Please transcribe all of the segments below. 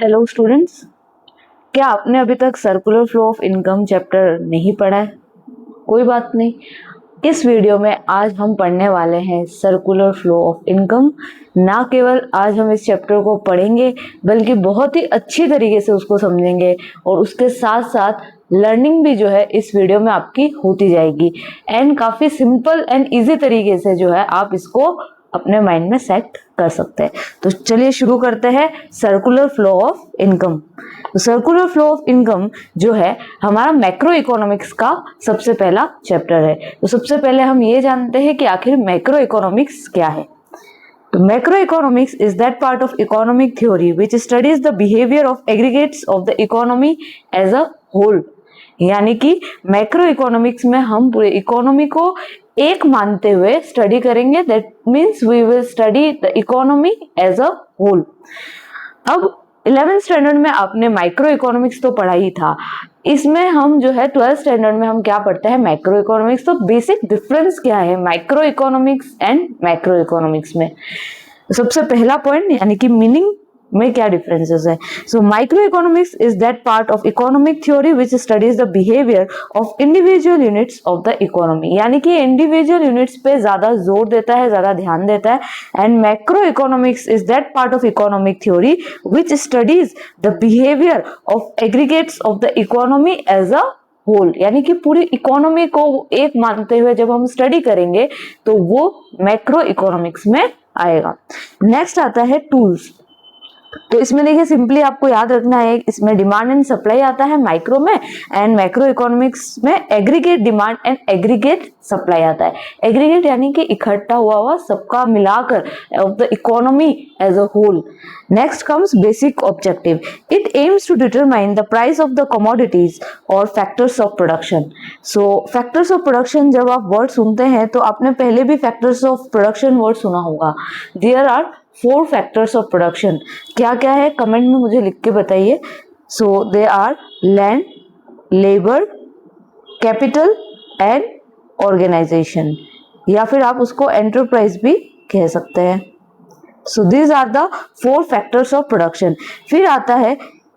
Hello students, क्या आपने अभी तक circular flow of income chapter नहीं पढ़ा है? कोई बात नहीं, इस वीडियो में आज हम पढ़ने वाले हैं सर्कुलर फ्लो ऑफ इनकम। ना केवल आज हम इस चैप्टर को पढ़ेंगे बल्कि बहुत ही अच्छी तरीके से उसको समझेंगे और उसके साथ साथ लर्निंग भी जो है इस वीडियो में आपकी होती जाएगी एंड काफ़ी सिंपल एंड इजी तरीके से जो है आप इसको अपने माइंड में सेट कर सकते हैं। तो चलिए शुरू करते हैं सर्कुलर फ्लो ऑफ इनकम। तो सर्कुलर फ्लो ऑफ इनकम जो है हमारा मैक्रो इकोनॉमिक्स का सबसे पहला चैप्टर है। तो सबसे पहले हम ये जानते हैं कि आखिर मैक्रो इकोनॉमिक्स क्या है। तो macro economics is that part of economic theory which studies the behaviour of aggregates of the economy as a whole. यानी कि मैक्रो इकोनॉमिक्स में हम पूरे इकोनॉमी को एक मानते हुए स्टडी करेंगे। That means we will study the economy as a whole. अब 11th स्टैंडर्ड में आपने माइक्रो इकोनॉमिक्स तो पढ़ा ही था, इसमें हम जो है 12th स्टैंडर्ड में हम क्या पढ़ते हैं, मैक्रो इकोनॉमिक्स। तो बेसिक डिफरेंस क्या है micro economics and macro economics में? सबसे पहला पॉइंट यानी कि मीनिंग में क्या डिफरेंसेस है। So micro economics is that part of economic theory which studies the behaviour of individual units of the economy. यानी कि इंडिविजुअल यूनिट्स पे ज्यादा जोर देता है, ज्यादा ध्यान देता है। And macro economics is that part of economic theory which studies the behaviour of aggregates of the economy as a whole. यानी कि पूरी इकोनॉमी को एक मानते हुए जब हम स्टडी करेंगे तो वो मैक्रो इकोनॉमिक्स में आएगा। नेक्स्ट आता है टूल्स। तो इसमें देखिए सिंपली आपको याद रखना है, इसमें डिमांड एंड सप्लाई आता है माइक्रो में, एंड मैक्रो इकोनॉमिक्स में aggregate demand and aggregate supply आता है। एग्रीगेट यानी कि इकट्ठा हुआ सबका मिलाकर of the economy as a whole. Next comes basic objective. It aims to determine the price of the commodities और factors of production. So factors of production जब आप वर्ड सुनते हैं तो आपने पहले भी फैक्टर्स ऑफ प्रोडक्शन वर्ड सुना होगा। There are 4 factors of production. क्या क्या है कमेंट में मुझे लिख के बताइए। So they are land, labour, capital and organisation, या फिर आप उसको एंटरप्राइज भी कह सकते हैं। So these are the 4 factors of production. फिर आता है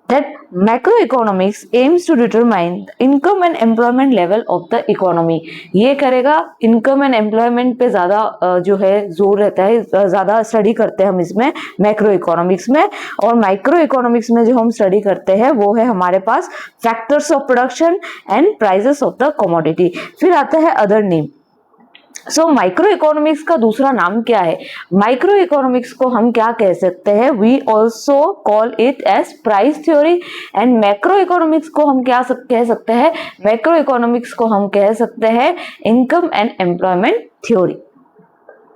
that macroeconomics aims to determine the income and employment level of the economy। ये करेगा इनकम एंड एम्प्लॉयमेंट पे ज्यादा जो है जोर रहता है, ज्यादा स्टडी करते हैं हम इसमें मैक्रो इकोनॉमिक्स में। और माइक्रो इकोनॉमिक्स में जो हम स्टडी करते हैं वो है हमारे पास factors of production and prices of the commodity. फिर आता है other name. So microeconomics का दूसरा नाम क्या है? माइक्रो इकोनॉमिक्स को हम क्या कह सकते हैं? We also call it as price theory. And macro economics को हम क्या कह सकते हैं? मैक्रो इकोनॉमिक्स को हम कह सकते हैं income and employment theory.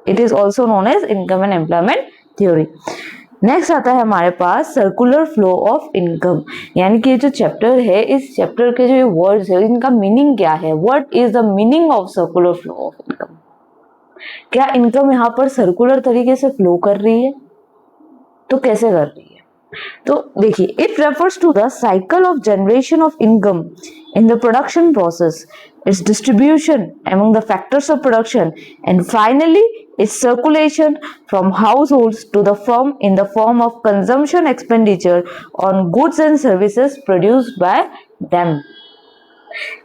It is also known as income and employment theory. Next आता है हमारे पास सर्कुलर फ्लो ऑफ इनकम। यानी कि जो चैप्टर है, इस चैप्टर के जो वर्ड्स है इनका मीनिंग क्या है? What is the meaning of circular flow of income? क्या इनकम यहाँ पर सर्कुलर तरीके से फ्लो कर रही है? तो कैसे कर रही है? तो देखिए, it refers to the cycle of generation of income in the production process, its distribution among the factors of production, and finally its circulation from households to the firm in the form of consumption expenditure on goods and services produced by them।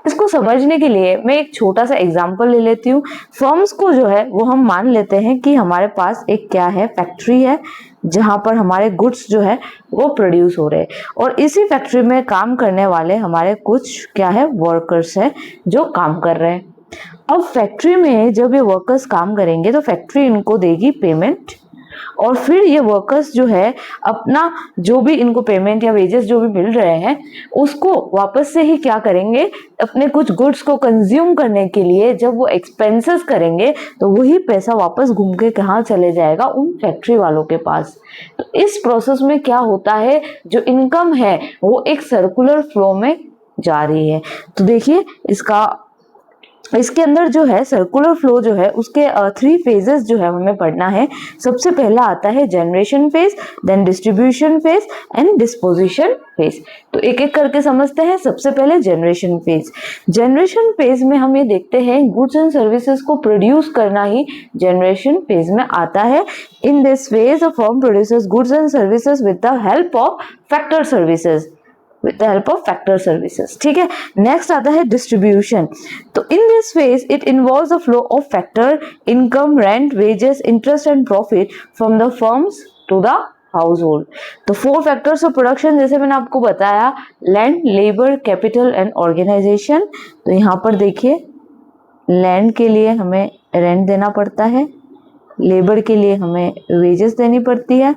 इसको समझने के लिए मैं एक छोटा सा example ले लेती हूँ। फर्म्स को जो है वो हम मान लेते हैं कि हमारे पास एक क्या है, फैक्ट्री है जहां पर हमारे गुड्स जो है वो प्रोड्यूस हो रहे हैं, और इसी फैक्ट्री में काम करने वाले हमारे कुछ क्या है, वर्कर्स हैं जो काम कर रहे हैं। अब फैक्ट्री में जब ये वर्कर्स काम करेंगे तो फैक्ट्री इनको देगी पेमेंट, और फिर ये वर्कर्स जो है अपना जो भी इनको पेमेंट या वेजेस जो भी मिल रहे हैं उसको वापस से ही क्या करेंगे, अपने कुछ गुड्स को कंज्यूम करने के लिए जब वो एक्सपेंसेस करेंगे तो वही पैसा वापस घूम के कहाँ चले जाएगा, उन फैक्ट्री वालों के पास। तो इस प्रोसेस में क्या होता है, जो इनकम है वो एक सर्कुलर फ्लो में जा रही है। तो देखिए इसका इसके अंदर जो है सर्कुलर फ्लो जो है उसके 3 फेजेस जो है हमें पढ़ना है। सबसे पहला आता है generation phase, then distribution phase and disposition phase. तो एक एक करके समझते हैं। सबसे पहले जनरेशन फेज। जनरेशन फेज में हम ये देखते हैं गुड्स एंड सर्विसेज को प्रोड्यूस करना ही जनरेशन फेज में आता है। इन this phase a firm produces goods and services with the help of factor services, with the help of factor services। ठीक है। नेक्स्ट आता है डिस्ट्रीब्यूशन। तो in this phase it involves the flow of factor income, rent, wages, interest and profit from the firms to the household. तो 4 factors of production जैसे मैंने आपको बताया, land, labour, capital and organisation. तो यहाँ पर देखिए, लैंड के लिए हमें रेंट देना पड़ता है, लेबर के लिए हमें वेजेस देनी पड़ती है,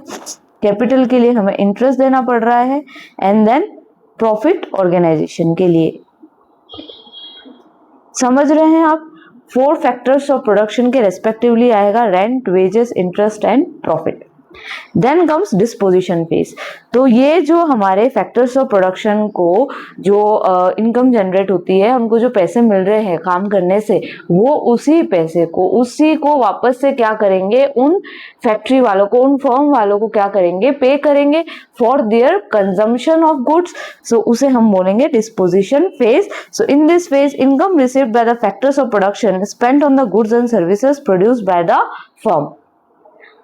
कैपिटल के लिए हमें इंटरेस्ट देना पड़ रहा है, एंड देन प्रॉफिट ऑर्गेनाइजेशन के लिए। समझ रहे हैं आप? 4 फैक्टर्स ऑफ प्रोडक्शन के रेस्पेक्टिवली आएगा rent, wages, interest and profit. Then comes disposition phase. तो ये जो हमारे फैक्टर्स ऑफ प्रोडक्शन को जो इनकम जनरेट होती है, उनको जो पैसे मिल रहे हैं काम करने से, वो उसी पैसे को, उसी को वापस से क्या करेंगे, उन फैक्ट्री वालों को, उन फर्म वालों को क्या करेंगे, पे करेंगे for their consumption of goods. So उसे हम बोलेंगे disposition phase. So in this phase income received by the factors of production spent on the goods and services produced by the firm.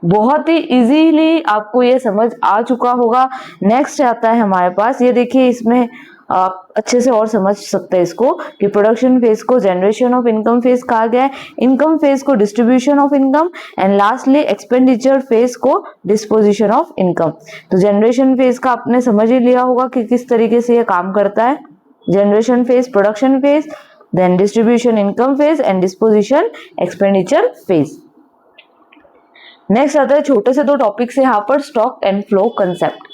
बहुत ही इजीली आपको ये समझ आ चुका होगा। नेक्स्ट आता है हमारे पास, ये देखिए, इसमें आप अच्छे से और समझ सकते हैं इसको कि प्रोडक्शन फेज को जनरेशन ऑफ इनकम फेज कहा गया है, इनकम फेज को distribution of income, and lastly expenditure phase को डिस्पोजिशन ऑफ इनकम। तो जनरेशन फेज का आपने समझ ही लिया होगा कि किस तरीके से ये काम करता है। Generation phase production phase, then distribution income phase and disposition expenditure phase. Next आता है छोटे से 2 टॉपिक से यहाँ पर स्टॉक एंड फ्लो कंसेप्ट।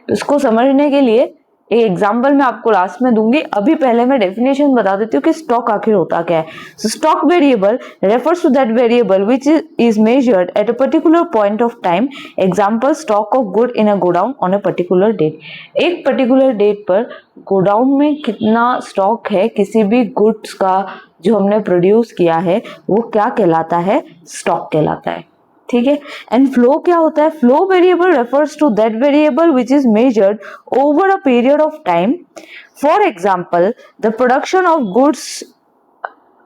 तो इसको समझने के लिए एक एग्जांपल मैं आपको लास्ट में दूंगी। अभी पहले मैं डेफिनेशन बता देती हूँ कि स्टॉक आखिर होता क्या है। So stock variable refers to that variable which is measured at a particular point of time. Example, stock of good in a godown on a particular date. एक पर्टिकुलर डेट पर गोडाउन में कितना stock है किसी भी goods का जो हमने प्रोड्यूस किया है, वो क्या कहलाता है, स्टॉक कहलाता है। ठीक है। एंड फ्लो क्या होता है? Flow variable refers to that variable which is measured over a period of time. For example, the production of goods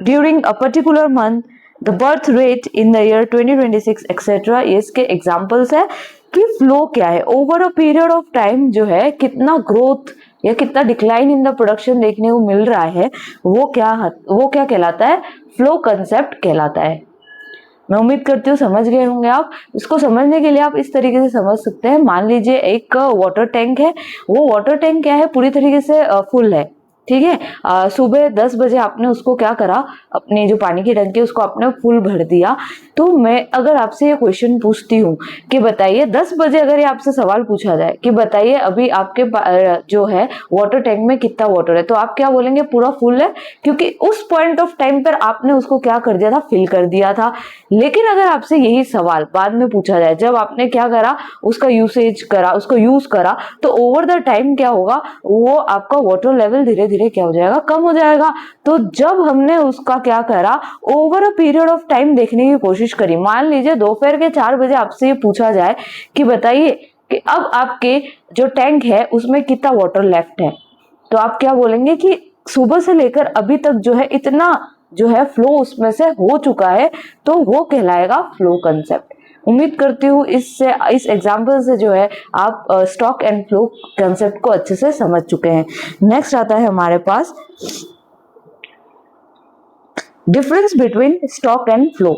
during a particular month, the birth rate in the year 2026 etcetera. ये इसके examples है कि flow क्या है। Over a period of time जो है कितना growth या कितना डिक्लाइन इन द प्रोडक्शन देखने को मिल रहा है, वो क्या कहलाता है, फ्लो कंसेप्ट कहलाता है। मैं उम्मीद करती हूँ समझ गए होंगे आप। इसको समझने के लिए आप इस तरीके से समझ सकते हैं। मान लीजिए एक वाटर टैंक है, वो वाटर टैंक क्या है, पूरी तरीके से फुल है। ठीक है। सुबह 10 बजे आपने उसको क्या करा, अपनी जो पानी की टंकी उसको आपने फुल भर दिया। तो मैं अगर आपसे ये क्वेश्चन पूछती हूँ कि बताइए, 10 बजे अगर ये आपसे सवाल पूछा जाए कि बताइए अभी आपके जो है वाटर टैंक में कितना वाटर है, तो आप क्या बोलेंगे, पूरा फुल है, क्योंकि उस पॉइंट ऑफ टाइम पर आपने उसको क्या कर दिया था, फिल कर दिया था। लेकिन अगर आपसे यही सवाल बाद में पूछा जाए, जब आपने क्या करा, उसका यूसेज करा, उसको यूज करा, तो ओवर द टाइम क्या होगा, वो आपका वाटर लेवल धीरे धीरे क्या हो जाएगा, कम हो जाएगा। तो जब हमने उसका क्या करा, over a period of time देखने की कोशिश करी। मान लीजिए दोपहर के 4 बजे आपसे ये पूछा जाए कि बताइए कि अब आपके जो टैंक है उसमें कितना वाटर लेफ्ट है, तो आप क्या बोलेंगे कि सुबह से लेकर अभी तक जो है इतना जो है फ्लो उसमें से हो चुका है, तो वो कहलाएगा फ्लो कंसेप्ट। उम्मीद करती हूँ इससे, इस एग्जाम्पल से जो है आप स्टॉक एंड फ्लो कंसेप्ट को अच्छे से समझ चुके हैं। नेक्स्ट आता है हमारे पास difference between stock and flow.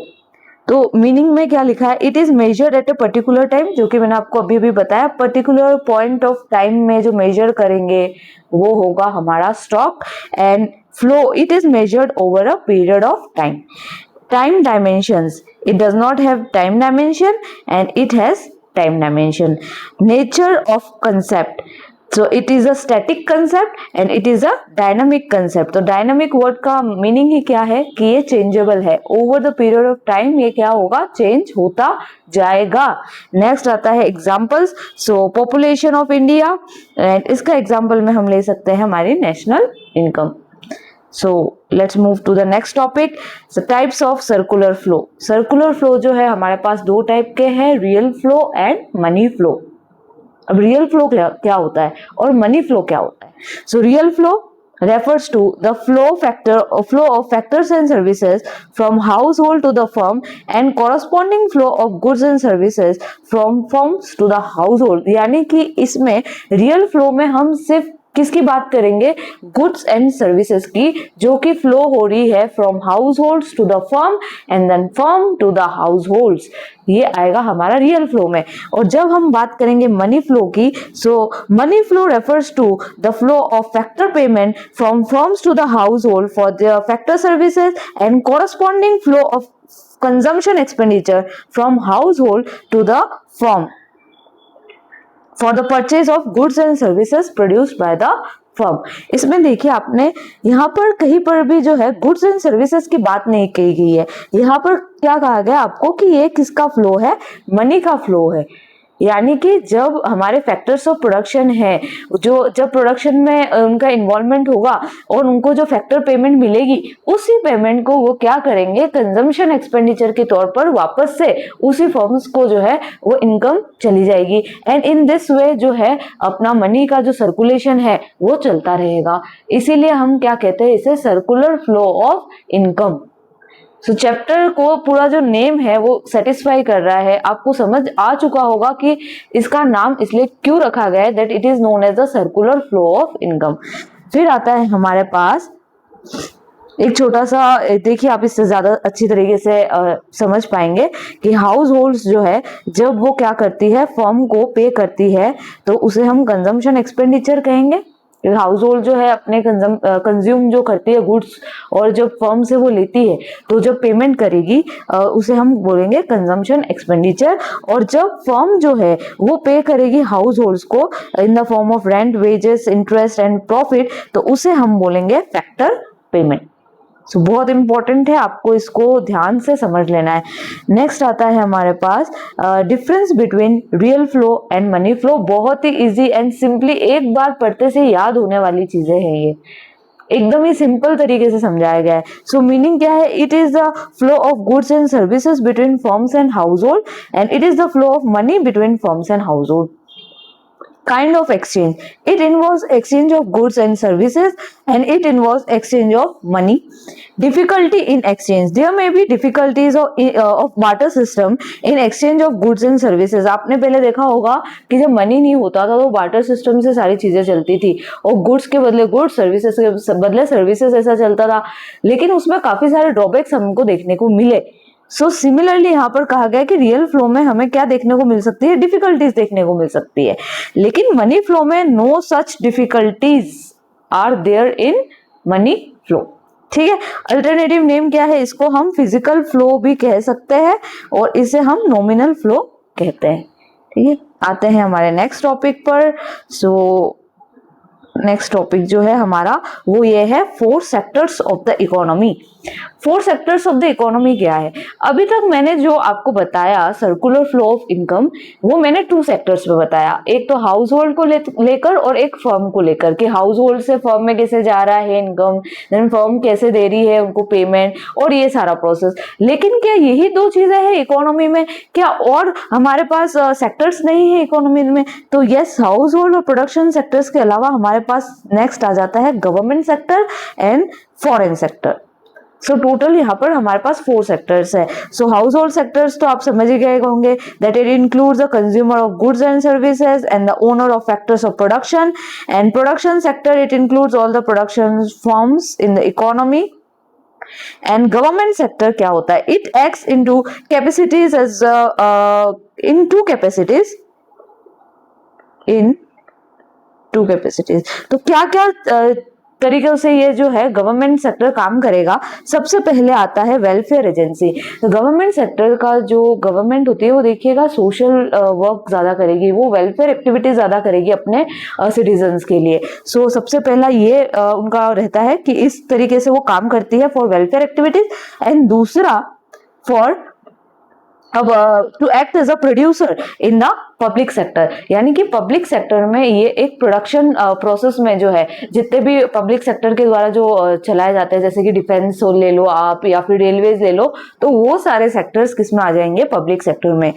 तो मीनिंग में क्या लिखा है, it is measured at a particular time, जो कि मैंने आपको अभी भी बताया, पर्टिकुलर पॉइंट ऑफ टाइम में जो मेजर करेंगे वो होगा हमारा stock. And flow, it is measured over a period of time. Time dimensions, it does not have time dimension and it has time dimension. Nature of concept, so it is a static concept and it is a dynamic concept. तो dynamic word का meaning ही क्या है कि ये changeable है, over the period of time ये क्या होगा, change होता जाएगा। नेक्स्ट आता है examples, so population of India, and इसका example में हम ले सकते हैं हमारी national income। So let's move to the next topic, types of circular flow. Circular flow जो है हमारे पास दो टाइप के हैं, real flow and money flow. अब रियल फ्लो क्या होता है और मनी फ्लो क्या होता है? So real flow refers to the flow of factors and services from household to the firm and corresponding flow of goods and services from firms to the household। यानी कि इसमें रियल फ्लो में हम सिर्फ किसकी बात करेंगे? गुड्स एंड सर्विसेज की, जो कि फ्लो हो रही है from households to the firm and then firm to the households, ये आएगा हमारा रियल फ्लो में। और जब हम बात करेंगे मनी फ्लो की, so money flow refers to the flow of factor payment from firms to the household for the factor services and corresponding flow of consumption expenditure from household to the firm for the purchase of goods and services produced by the firm. इसमें देखिए आपने यहाँ पर कहीं पर भी जो है गुड्स एंड सर्विसेज की बात नहीं की गई है। यहाँ पर क्या कहा गया आपको कि ये किसका फ्लो है? मनी का फ्लो है। यानी कि जब हमारे फैक्टर्स ऑफ प्रोडक्शन है, जो जब प्रोडक्शन में उनका इन्वॉल्वमेंट होगा और उनको जो फैक्टर पेमेंट मिलेगी, उसी पेमेंट को वो क्या करेंगे? कंजम्पशन एक्सपेंडिचर के तौर पर वापस से उसी फर्म्स को जो है वो इनकम चली जाएगी। एंड इन दिस वे जो है अपना मनी का जो सर्कुलेशन है वो चलता रहेगा। इसीलिए हम क्या कहते हैं? इसे circular flow of income. So chapter को पूरा जो नेम है वो सेटिस्फाई कर रहा है। आपको समझ आ चुका होगा कि इसका नाम इसलिए क्यों रखा गया है, that it is known as the circular flow of income. फिर आता है हमारे पास एक छोटा सा, देखिए आप इससे ज्यादा अच्छी तरीके से समझ पाएंगे कि हाउस होल्ड्स जो है जब वो क्या करती है, फर्म को पे करती है, तो उसे हम कंजम्पशन एक्सपेंडिचर कहेंगे। हाउस होल्ड जो है अपने कंज्यूम जो करती है गुड्स, और जब फर्म से वो लेती है तो जब पेमेंट करेगी उसे हम बोलेंगे कंजम्पशन एक्सपेंडिचर। और जब फर्म जो है वो पे करेगी हाउस होल्ड्स को in the form of rent, wages, interest and profit, तो उसे हम बोलेंगे फैक्टर पेमेंट। सो बहुत इंपॉर्टेंट है, आपको इसको ध्यान से समझ लेना है। नेक्स्ट आता है हमारे पास difference between real flow and money flow. बहुत ही इजी एंड सिंपली एक बार पढ़ते से याद होने वाली चीजें हैं, ये एकदम ही सिंपल तरीके से समझाया गया है। सो मीनिंग क्या है? It is the flow of goods and services between firms and house hold and it is the flow of money between firms and house hold. Kind of exchange, it involves exchange of goods and services and it involves exchange of money. Difficulty in exchange, there may be difficulties of barter system in exchange of goods and services। आपने पहले देखा होगा कि जब money नहीं होता था तो बार्टर सिस्टम से सारी चीजें चलती थी और गुड्स के बदले गुड्स, सर्विसेज के बदले सर्विसेज, ऐसा चलता था। लेकिन उसमें काफी सारे ड्रॉबैक्स हमको देखने को मिले। सो सिमिलरली यहाँ पर कहा गया कि रियल फ्लो में हमें क्या देखने को मिल सकती है? डिफिकल्टीज देखने को मिल सकती है। लेकिन मनी फ्लो में no such difficulties are there in money flow. ठीक है, अल्टरनेटिव नेम क्या है? इसको हम फिजिकल फ्लो भी कह सकते हैं और इसे हम नॉमिनल फ्लो कहते हैं। ठीक है, आते हैं हमारे नेक्स्ट टॉपिक पर। सो नेक्स्ट टॉपिक जो है हमारा वो ये है 4 sectors of the economy. 4 sectors of the economy क्या है? अभी तक मैंने जो आपको बताया सर्कुलर फ्लो ऑफ इनकम, वो मैंने 2 सेक्टर्स में बताया। एक तो हाउस होल्ड को लेकर और एक फर्म को लेकर, कि हाउस होल्ड से फर्म में कैसे जा रहा है इनकम, देन फर्म कैसे दे रही है उनको पेमेंट, और ये सारा प्रोसेस। लेकिन क्या यही 2 चीजें हैं इकोनॉमी में? क्या और हमारे पास सेक्टर्स नहीं है इकोनॉमी में? तो यस, हाउस होल्ड और प्रोडक्शन सेक्टर्स के अलावा हमारे पास नेक्स्ट आ जाता है government sector and foreign sector. So total यहाँ पर हमारे पास 4 सेक्टर्स है। सो हाउस होल्ड सेक्टर्स तो आप समझ ही गए होंगे, that it includes the consumer of goods and services and the owner of factors of production. And production sector, it includes all the production forms in the economy. And government sector क्या होता है? It acts into capacities as in two capacities. तो क्या क्या तरीकों से ये जो है गवर्नमेंट सेक्टर काम करेगा? सबसे पहले आता है वेलफेयर एजेंसी। तो गवर्नमेंट सेक्टर का जो गवर्नमेंट होती है वो देखिएगा सोशल वर्क ज्यादा करेगी, वो वेलफेयर एक्टिविटीज ज्यादा करेगी अपने सिटीजन्स के लिए। सो सबसे पहला ये उनका रहता है कि इस तरीके से वो काम करती है फॉर वेलफेयर एक्टिविटीज। एंड दूसरा फॉर अब to act as a producer in the public sector, यानी कि पब्लिक सेक्टर में ये एक प्रोडक्शन प्रोसेस में जो है जितने भी पब्लिक सेक्टर के द्वारा जो चलाए जाते हैं, जैसे कि डिफेंस ले लो आप या फिर रेलवेज ले लो, तो वो सारे सेक्टर्स किस में आ जाएंगे, पब्लिक सेक्टर में।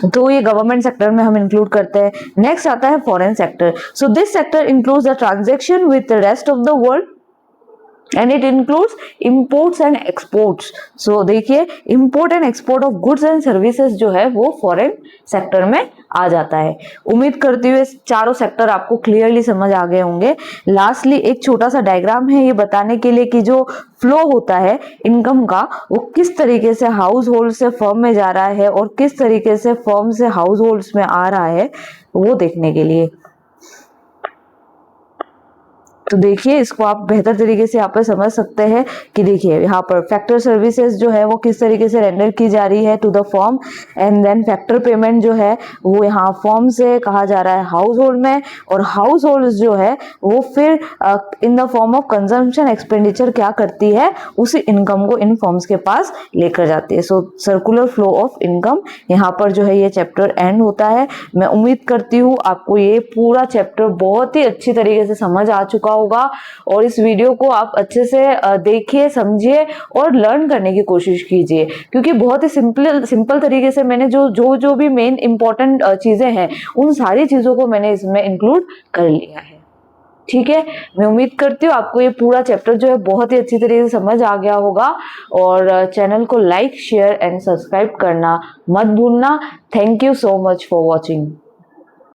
तो ये गवर्नमेंट सेक्टर में हम इंक्लूड करते हैं। नेक्स्ट आता है foreign sector. So this sector includes the transaction with the rest of the world and it includes imports and exports. So देखिए, import and export of goods and services जो है वो फॉरेन सेक्टर में आ जाता है। उम्मीद करती हूँ चारों सेक्टर आपको क्लियरली समझ आ गए होंगे। लास्टली एक छोटा सा डायग्राम है ये बताने के लिए कि जो फ्लो होता है इनकम का, वो किस तरीके से हाउस होल्ड से फर्म में जा रहा है और किस तरीके से फर्म से हाउस होल्ड्स में आ रहा है, वो देखने के लिए। तो देखिए, इसको आप बेहतर तरीके से यहाँ पर समझ सकते हैं कि देखिए यहाँ पर फैक्टर सर्विसेज जो है वो किस तरीके से रेंडर की जा रही है to the firm, and then factor payment जो है वो यहाँ फर्म से कहा जा रहा है हाउस होल्ड में, और हाउस होल्ड जो है वो फिर in the form of consumption expenditure क्या करती है, उसी इनकम को इन फर्म्स के पास लेकर जाती है। सो सर्कुलर फ्लो ऑफ इनकम, यहाँ पर जो है ये चैप्टर एंड होता है। मैं उम्मीद करती हूँ आपको ये पूरा चैप्टर बहुत ही अच्छी तरीके से समझ आ चुका होगा, और इस वीडियो को आप अच्छे से देखिए, समझिए और लर्न करने की कोशिश कीजिए, क्योंकि बहुत ही सिंपल तरीके से मैंने जो भी मेन इंपॉर्टेंट चीजें हैं उन सारी चीजों को मैंने इसमें इंक्लूड कर लिया है। ठीक है, मैं उम्मीद करती हूँ आपको ये पूरा चैप्टर जो है बहुत ही अच्छी तरीके से समझ आ गया होगा, और चैनल को लाइक, शेयर एंड सब्सक्राइब करना मत भूलना। Thank you so much for watching.